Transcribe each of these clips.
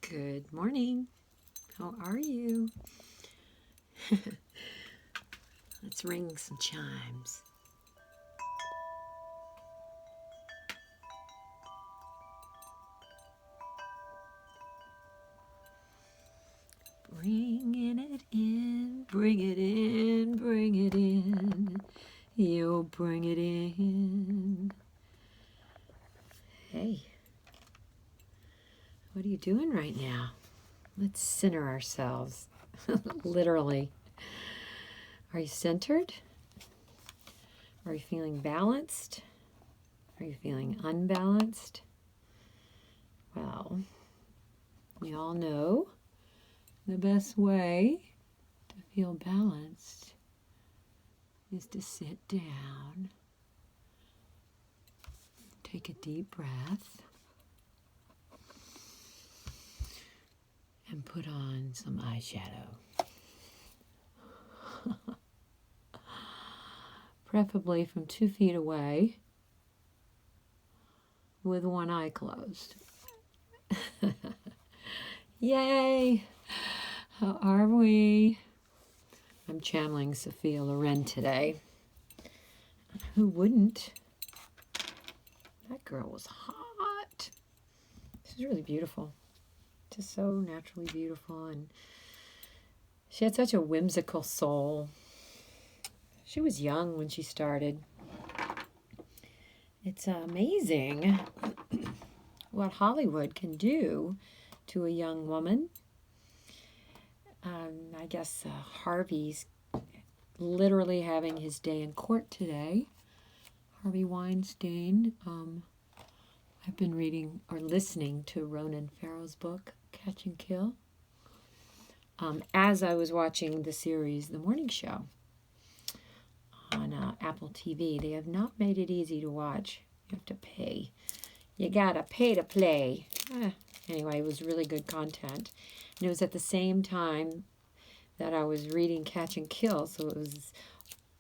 Good morning. How are you? Let's ring some chimes. Bringing it in, bring it in, bring it in. You'll bring it in. Hey, what are you doing right now? Let's center ourselves, literally. Are you centered? Are you feeling balanced? Are you feeling unbalanced? Well, we all know the best way to feel balanced is to sit down, take a deep breath, and put on some eyeshadow. Preferably from 2 feet away with one eye closed. Yay! How are we? I'm channeling Sophia Loren today. Who wouldn't? That girl was hot. She's really beautiful. Just so naturally beautiful. And she had such a whimsical soul. She was young when she started. It's amazing what Hollywood can do to a young woman. I guess Harvey's literally having his day in court today. Harvey Weinstein. I've been reading or listening to Ronan Farrow's book, Catch and Kill, as I was watching the series The Morning Show on Apple TV. They have not made it easy to watch. You have to pay. You gotta pay to play. Anyway, it was really good content. And it was at the same time that I was reading Catch and Kill, so it was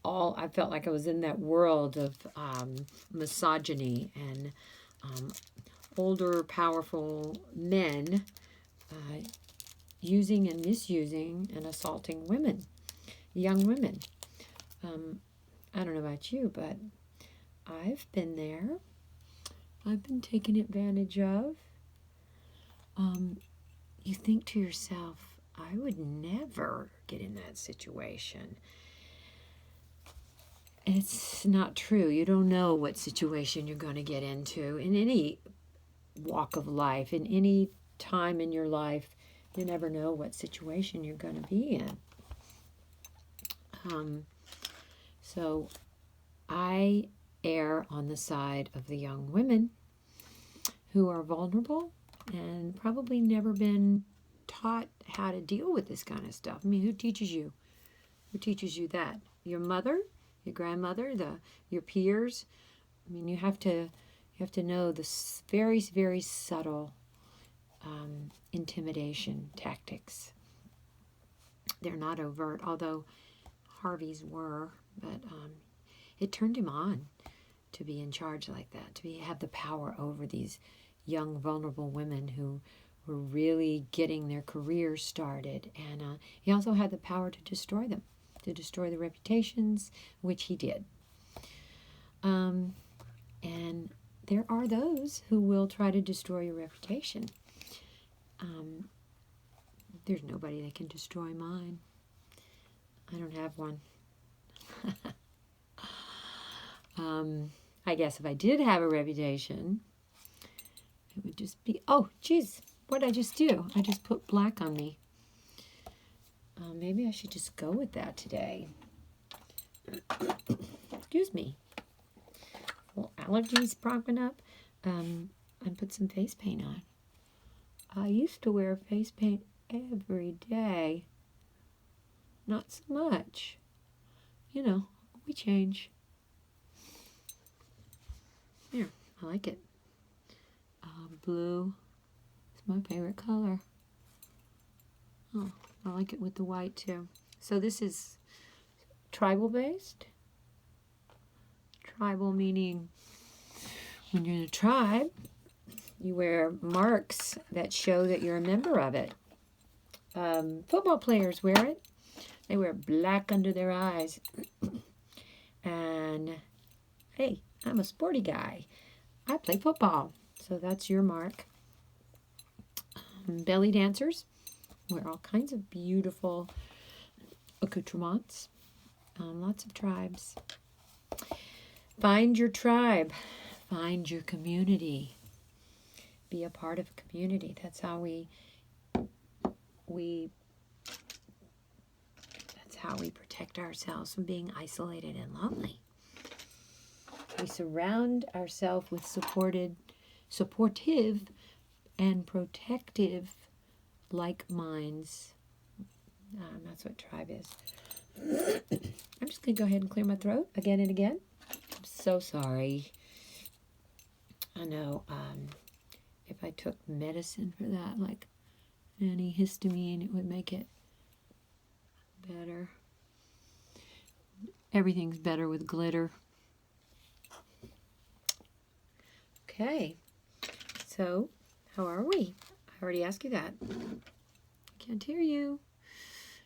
all, I felt like I was in that world of misogyny and older, powerful men using and misusing and assaulting women, young women. I don't know about you, but I've been there. I've been taken advantage of. You think to yourself, I would never get in that situation. It's not true. You don't know what situation you're going to get into in any walk of life, in any time in your life. You never know what situation you're going to be in. So I err on the side of the young women who are vulnerable and probably never been taught how to deal with this kind of stuff. I mean, who teaches you? Who teaches you that? Your mother, your grandmother, your peers. I mean, you have to know the very, very subtle intimidation tactics. They're not overt, although Harvey's were, but it turned him on to be in charge like that, to have the power over these young, vulnerable women who were really getting their careers started. And he also had the power to destroy them, to destroy the reputations, which he did. And there are those who will try to destroy your reputation. There's nobody that can destroy mine. I don't have one. I guess if I did have a reputation, it would just be, oh, geez, what did I just do? I just put black on me. Maybe I should just go with that today. Excuse me. Well, allergies propping up. And put some face paint on. I used to wear face paint every day. Not so much. You know, we change. Here, I like it. Blue is my favorite color. Oh, I like it with the white too. So this is tribal based. Tribal meaning when you're in a tribe, You wear marks that show that you're a member of it. Football players wear it. They wear black under their eyes. And, hey, I'm a sporty guy. I play football. So that's your mark. Belly dancers wear all kinds of beautiful accoutrements. Lots of tribes. Find your tribe. Find your community. Be a part of a community. That's how we protect ourselves from being isolated and lonely. We surround ourselves with supportive and protective like minds. That's what tribe is. I'm just going to go ahead and clear my throat again and again. I'm so sorry. I know if I took medicine for that, like antihistamine, it would make it better. Everything's better with glitter. Okay. So, how are we? I already asked you that. I can't hear you.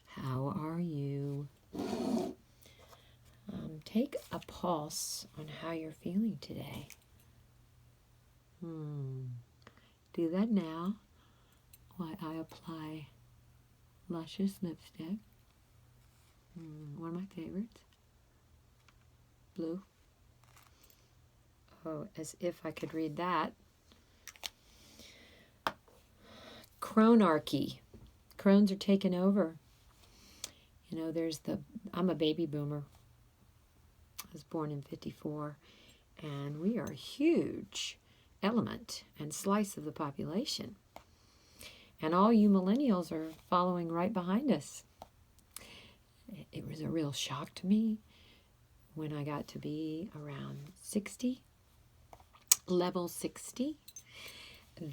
How are you? Take a pulse on how you're feeling today. Do that now while I apply luscious lipstick. One of my favorites. Blue. Oh, as if I could read that. Chronarchy. Crones are taken over. You know, I'm a baby boomer. I was born in 54, and we are a huge element and slice of the population. And all you millennials are following right behind us. It was a real shock to me when I got to be around 60, level 60,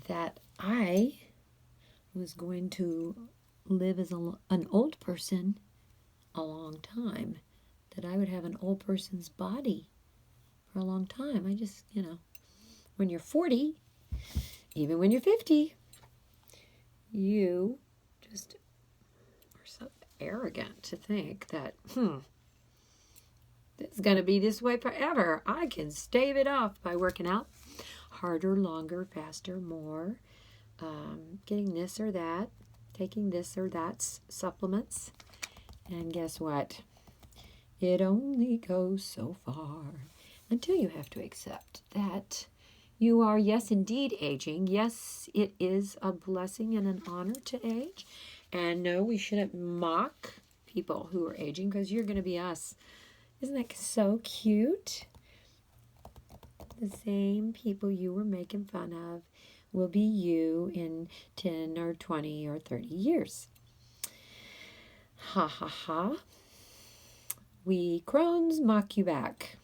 that I was going to live as an old person a long time, that I would have an old person's body for a long time. I just, when you're 40, even when you're 50, you just are so arrogant to think that, it's going to be this way forever. I can stave it off by working out harder, longer, faster, more, getting this or that, taking this or that supplements. And guess what? It only goes so far until you have to accept that you are, yes, indeed aging. Yes, it is a blessing and an honor to age. And no, we shouldn't mock people who are aging, because you're going to be us. Isn't that so cute? The same people you were making fun of will be you in 10 or 20 or 30 years. Ha ha ha. We crones mock you back,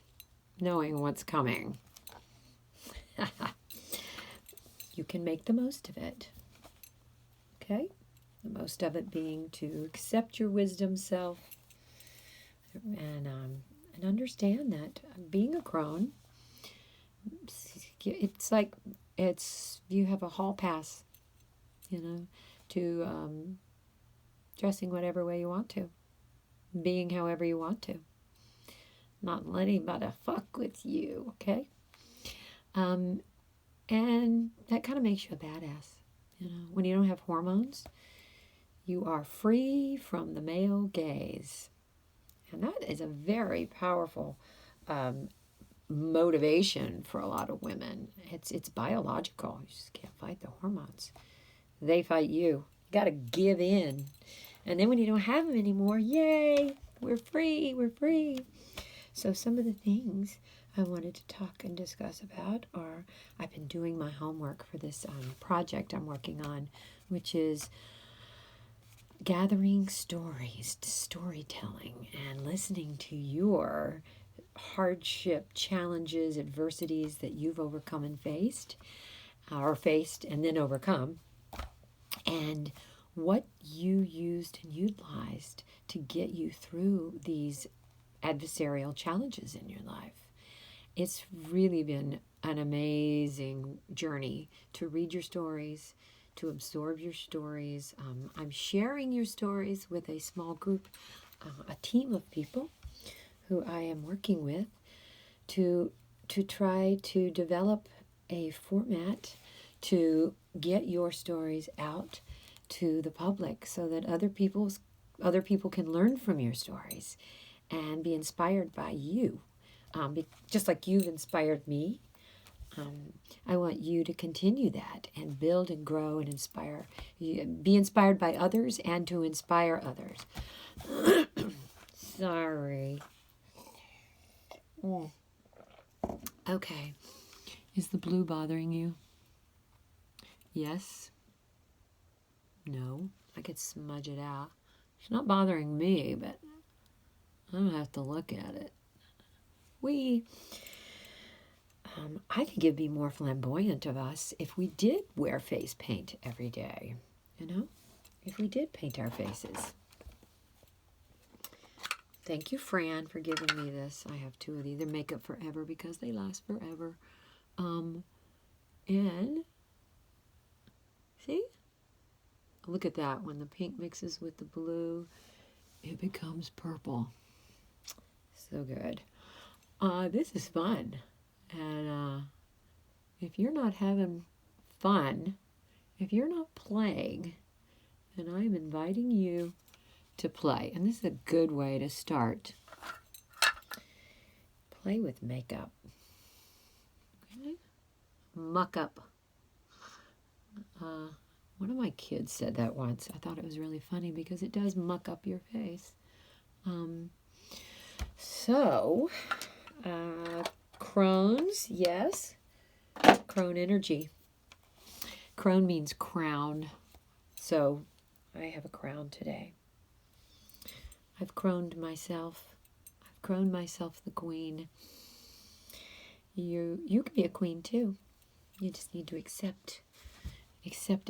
knowing what's coming. You can make the most of it. Okay? The most of it being to accept your wisdom self and understand that being a crone, it's like you have a hall pass, to dressing whatever way you want to, being however you want to, not letting anybody fuck with you, okay? And that kind of makes you a badass, when you don't have hormones. You are free from the male gaze. And that is a very powerful motivation for a lot of women. It's biological. You just can't fight the hormones. They fight you. You got to give in. And then when you don't have them anymore, yay, we're free, we're free. So some of the things I wanted to talk and discuss about are, I've been doing my homework for this project I'm working on, which is gathering stories, storytelling, and listening to your hardship, challenges, adversities that you've overcome and faced and then overcome, and what you used and utilized to get you through these adversarial challenges in your life. It's really been an amazing journey to read your stories, to absorb your stories. I'm sharing your stories with a small group, a team of people who I am working with to try to develop a format to get your stories out to the public so that other people can learn from your stories and be inspired by you. Just like you've inspired me, I want you to continue that and build and grow and inspire. Be inspired by others and to inspire others. Sorry. Okay. Is the blue bothering you? Yes? No? I could smudge it out. It's not bothering me, but I don't have to look at it. I think it'd be more flamboyant of us if we did wear face paint every day. You know? If we did paint our faces. Thank you, Fran, for giving me this. I have two of these. They're Makeup Forever because they last forever. And see? Look at that. When the pink mixes with the blue, it becomes purple. So good. This is fun. And if you're not having fun, if you're not playing, then I'm inviting you to play. And this is a good way to start. Play with makeup. Okay? Muck up. One of my kids said that once. I thought it was really funny because it does muck up your face. Crohn's, yes. Crone energy. Crone means crown. So I have a crown today. I've croned myself. I've crowned myself the queen. You can be a queen too. You just need to accept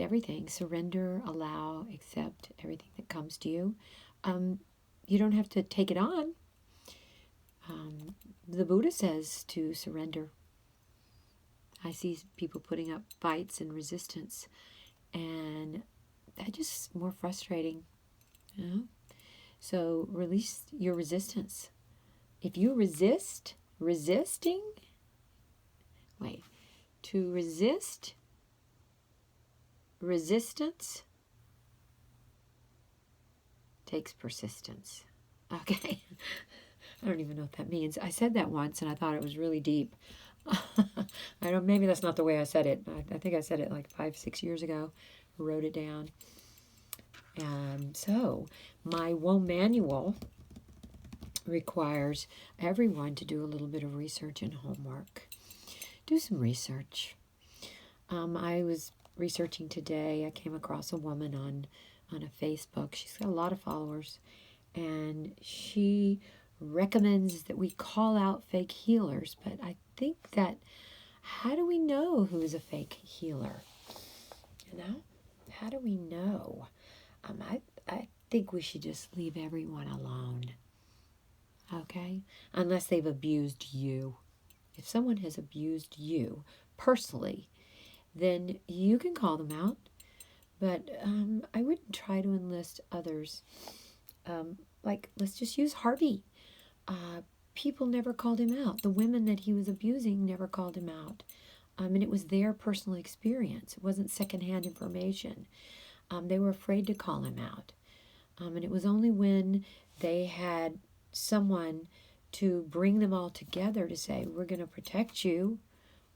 everything. Surrender, allow, accept everything that comes to you. You don't have to take it on. The Buddha says to surrender. I see people putting up fights and resistance, and that's just more frustrating. You know? So release your resistance. If you resist, to resist, resistance takes persistence. Okay? I don't even know what that means. I said that once and I thought it was really deep. Maybe that's not the way I said it. I think I said it like 5-6 years ago. Wrote it down. So my WOM manual requires everyone to do a little bit of research and homework. Do some research. I was researching today. I came across a woman on a Facebook. She's got a lot of followers, and she recommends that we call out fake healers. But I think that, how do we know who's a fake healer? You know, how do we know? I think we should just leave everyone alone. Okay? Unless they've abused you. If someone has abused you personally, then you can call them out. But I wouldn't try to enlist others. Let's just use Harvey. People never called him out. The women that he was abusing never called him out. And it was their personal experience. It wasn't secondhand information. They were afraid to call him out. And it was only when they had someone to bring them all together to say, we're going to protect you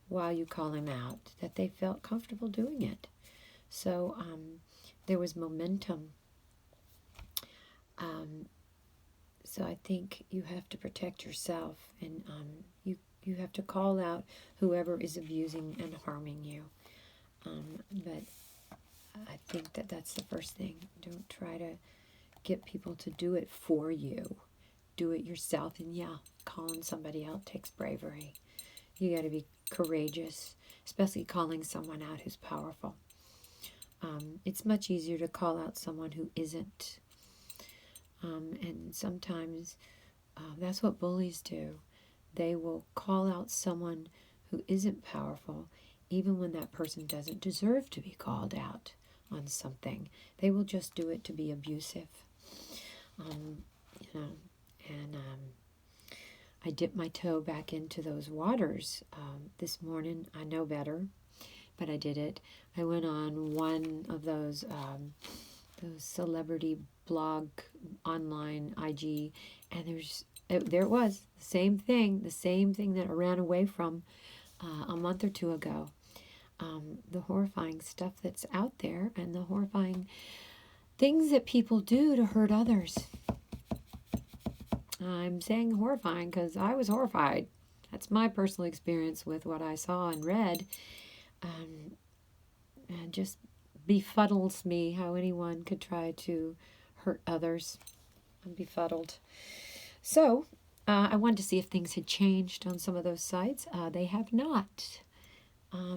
while you call him out, that they felt comfortable doing it. So there was momentum. So I think you have to protect yourself, and you have to call out whoever is abusing and harming you. But I think that's the first thing. Don't try to get people to do it for you. Do it yourself. And yeah, calling somebody out takes bravery. You got to be courageous, especially calling someone out who's powerful. It's much easier to call out someone who isn't. And sometimes that's what bullies do. They will call out someone who isn't powerful, even when that person doesn't deserve to be called out on something. They will just do it to be abusive. You know, and I dipped my toe back into those waters this morning. I know better, but I did it. I went on one of those celebrity blog online IG, and there it was, the same thing that I ran away from a month or two ago. The horrifying stuff that's out there, and the horrifying things that people do to hurt others. I'm saying horrifying because I was horrified. That's my personal experience with what I saw and read. And just befuddles me how anyone could try to hurt others. I'm befuddled. So, I wanted to see if things had changed on some of those sites. They have not.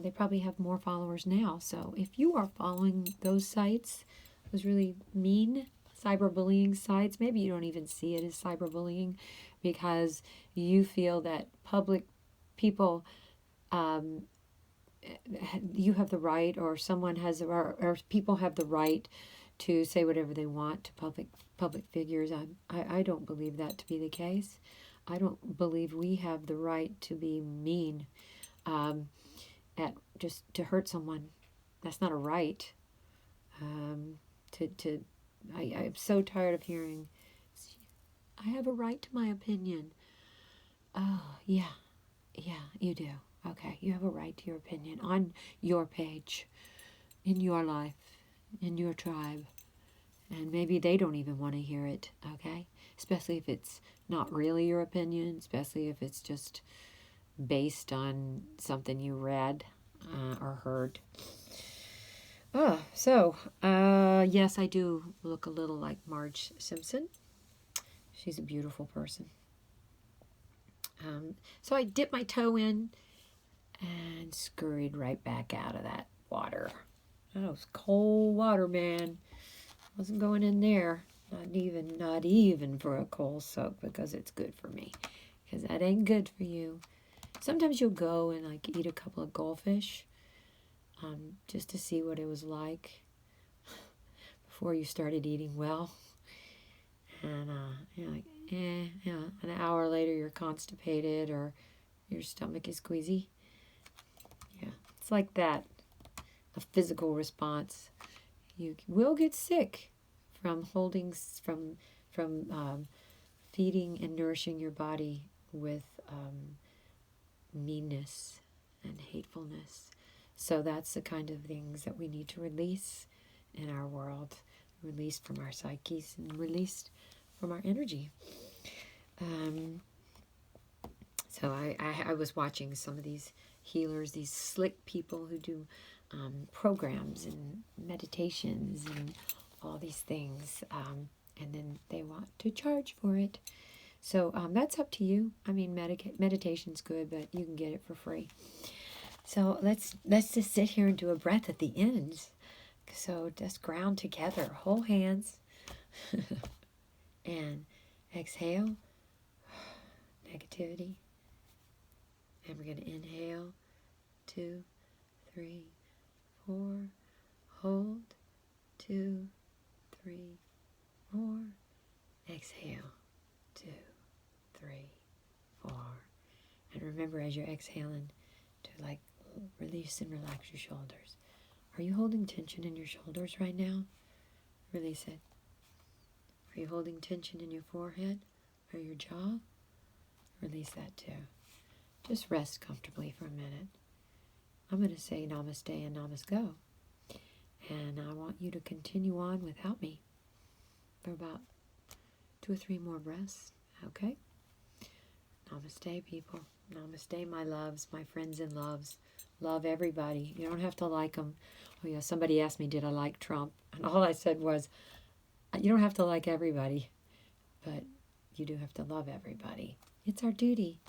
They probably have more followers now. So, if you are following those sites, those really mean cyberbullying sites, maybe you don't even see it as cyberbullying because you feel that public people, you have the right, or someone has, or people have the right to say whatever they want to public figures. I don't believe that to be the case. I don't believe we have the right to be mean, at just to hurt someone. That's not a right. I'm so tired of hearing, I have a right to my opinion. Oh, yeah, you do. Okay, you have a right to your opinion on your page, in your life, in your tribe. And maybe they don't even want to hear it, okay? Especially if it's not really your opinion, especially if it's just based on something you read or heard. Yes, I do look a little like Marge Simpson. She's a beautiful person. So I dipped my toe in and scurried right back out of that water. That was cold water, man. Wasn't going in there. Not even for a cold soak, because it's good for me. Because that ain't good for you. Sometimes you'll go and like eat a couple of goldfish, just to see what it was like before you started eating well. And you're like, an hour later you're constipated or your stomach is queasy. Yeah, it's like that. A physical response. You will get sick from feeding and nourishing your body with meanness and hatefulness. So that's the kind of things that we need to release in our world, released from our psyches and released from our energy. So I was watching some of these healers, these slick people who do programs and meditations and all these things, and then they want to charge for it. So that's up to you. I mean, meditation's good, but you can get it for free. So let's just sit here and do a breath at the end. So just ground together, hold hands, and exhale negativity. And we're going to inhale, 2, 3, 4, hold, 2, 3, 4, exhale, 2, 3, 4. And remember, as you're exhaling, to like release and relax your shoulders. Are you holding tension in your shoulders right now? Release it. Are you holding tension in your forehead or your jaw? Release that too. Just rest comfortably for a minute. I'm going to say namaste and namaste. And I want you to continue on without me for about 2 or 3 more breaths. Okay? Namaste, people. Namaste, my loves, my friends and loves. Love everybody. You don't have to like them. Oh yeah, somebody asked me, did I like Trump? And all I said was, you don't have to like everybody, but you do have to love everybody. It's our duty.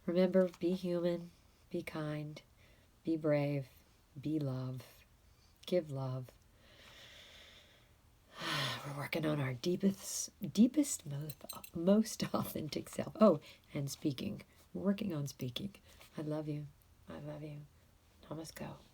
Remember, be human, be kind, be brave, be love, give love. We're working on our deepest, most authentic self. Oh, and speaking, working on speaking. I love you. I love you. Namaste.